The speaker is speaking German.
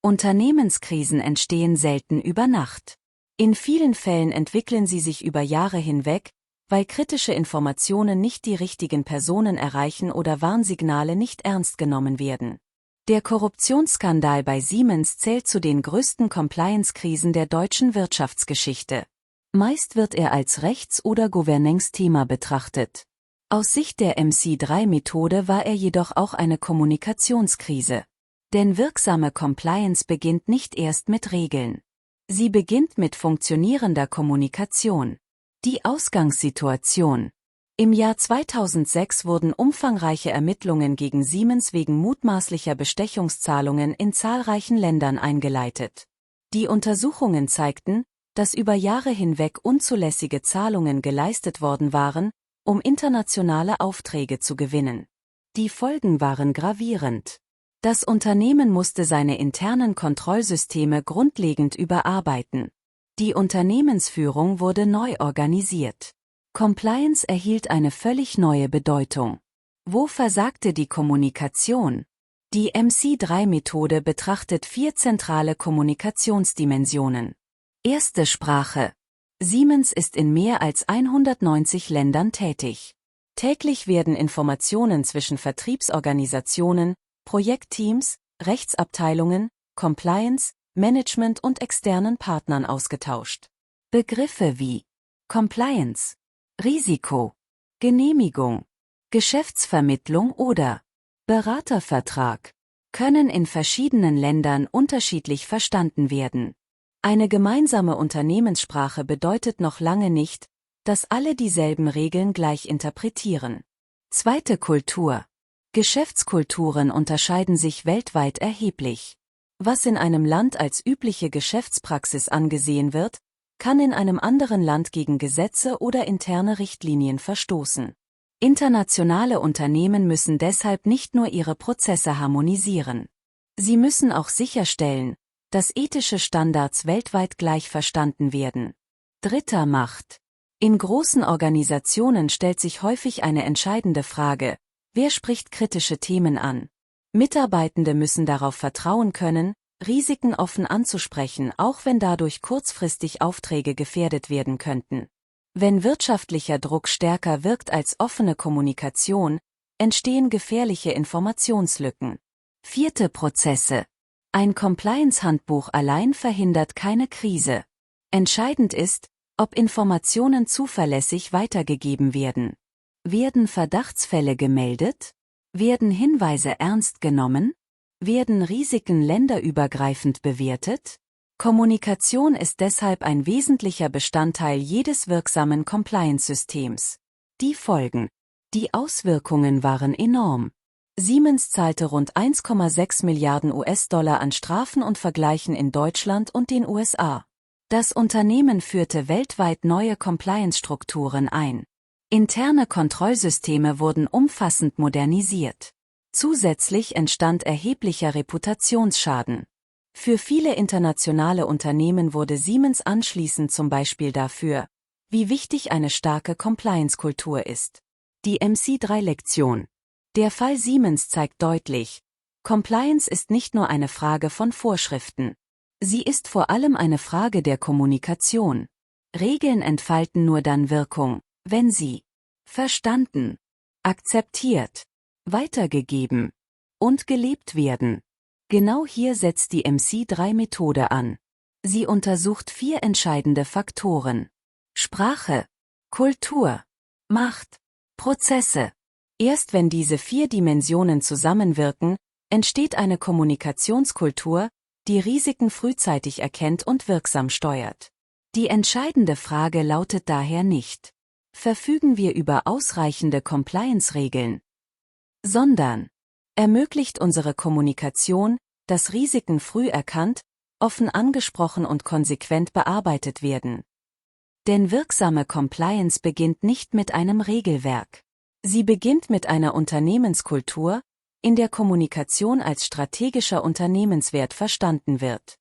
Unternehmenskrisen entstehen selten über Nacht. In vielen Fällen entwickeln sie sich über Jahre hinweg, weil kritische Informationen nicht die richtigen Personen erreichen oder Warnsignale nicht ernst genommen werden. Der Korruptionsskandal bei Siemens zählt zu den größten Compliance-Krisen der deutschen Wirtschaftsgeschichte. Meist wird er als Rechts- oder Gouvernance-Thema betrachtet. Aus Sicht der MC3-Methode war er jedoch auch eine Kommunikationskrise. Denn wirksame Compliance beginnt nicht erst mit Regeln. Sie beginnt mit funktionierender Kommunikation. Die Ausgangssituation. Im Jahr 2006 wurden umfangreiche Ermittlungen gegen Siemens wegen mutmaßlicher Bestechungszahlungen in zahlreichen Ländern eingeleitet. Die Untersuchungen zeigten, dass über Jahre hinweg unzulässige Zahlungen geleistet worden waren, um internationale Aufträge zu gewinnen. Die Folgen waren gravierend. Das Unternehmen musste seine internen Kontrollsysteme grundlegend überarbeiten. Die Unternehmensführung wurde neu organisiert. Compliance erhielt eine völlig neue Bedeutung. Wo versagte die Kommunikation? Die MC3-Methode betrachtet 4 zentrale Kommunikationsdimensionen. Erste Sprache. Siemens ist in mehr als 190 Ländern tätig. Täglich werden Informationen zwischen Vertriebsorganisationen, Projektteams, Rechtsabteilungen, Compliance, Management und externen Partnern ausgetauscht. Begriffe wie Compliance, Risiko, Genehmigung, Geschäftsvermittlung oder Beratervertrag können in verschiedenen Ländern unterschiedlich verstanden werden. Eine gemeinsame Unternehmenssprache bedeutet noch lange nicht, dass alle dieselben Regeln gleich interpretieren. Zweite Kultur. Geschäftskulturen unterscheiden sich weltweit erheblich. Was in einem Land als übliche Geschäftspraxis angesehen wird, kann in einem anderen Land gegen Gesetze oder interne Richtlinien verstoßen. Internationale Unternehmen müssen deshalb nicht nur ihre Prozesse harmonisieren. Sie müssen auch sicherstellen, dass ethische Standards weltweit gleich verstanden werden. Dritter Macht. In großen Organisationen stellt sich häufig eine entscheidende Frage: Wer spricht kritische Themen an? Mitarbeitende müssen darauf vertrauen können, Risiken offen anzusprechen, auch wenn dadurch kurzfristig Aufträge gefährdet werden könnten. Wenn wirtschaftlicher Druck stärker wirkt als offene Kommunikation, entstehen gefährliche Informationslücken. Vierte Prozesse. Ein Compliance-Handbuch allein verhindert keine Krise. Entscheidend ist, ob Informationen zuverlässig weitergegeben werden. Werden Verdachtsfälle gemeldet? Werden Hinweise ernst genommen? Werden Risiken länderübergreifend bewertet? Kommunikation ist deshalb ein wesentlicher Bestandteil jedes wirksamen Compliance-Systems. Die Folgen. Die Auswirkungen waren enorm. Siemens zahlte rund 1,6 Milliarden US-Dollar an Strafen und Vergleichen in Deutschland und den USA. Das Unternehmen führte weltweit neue Compliance-Strukturen ein. Interne Kontrollsysteme wurden umfassend modernisiert. Zusätzlich entstand erheblicher Reputationsschaden. Für viele internationale Unternehmen wurde Siemens anschließend zum Beispiel dafür, wie wichtig eine starke Compliance-Kultur ist. Die MC3-Lektion. Der Fall Siemens zeigt deutlich, Compliance ist nicht nur eine Frage von Vorschriften. Sie ist vor allem eine Frage der Kommunikation. Regeln entfalten nur dann Wirkung, wenn sie verstanden, akzeptiert, weitergegeben und gelebt werden. Genau hier setzt die MC3-Methode an. Sie untersucht 4 entscheidende Faktoren: Sprache, Kultur, Macht, Prozesse. Erst wenn diese 4 Dimensionen zusammenwirken, entsteht eine Kommunikationskultur, die Risiken frühzeitig erkennt und wirksam steuert. Die entscheidende Frage lautet daher nicht: Verfügen wir über ausreichende Compliance-Regeln? Sondern: Ermöglicht unsere Kommunikation, dass Risiken früh erkannt, offen angesprochen und konsequent bearbeitet werden? Denn wirksame Compliance beginnt nicht mit einem Regelwerk. Sie beginnt mit einer Unternehmenskultur, in der Kommunikation als strategischer Unternehmenswert verstanden wird.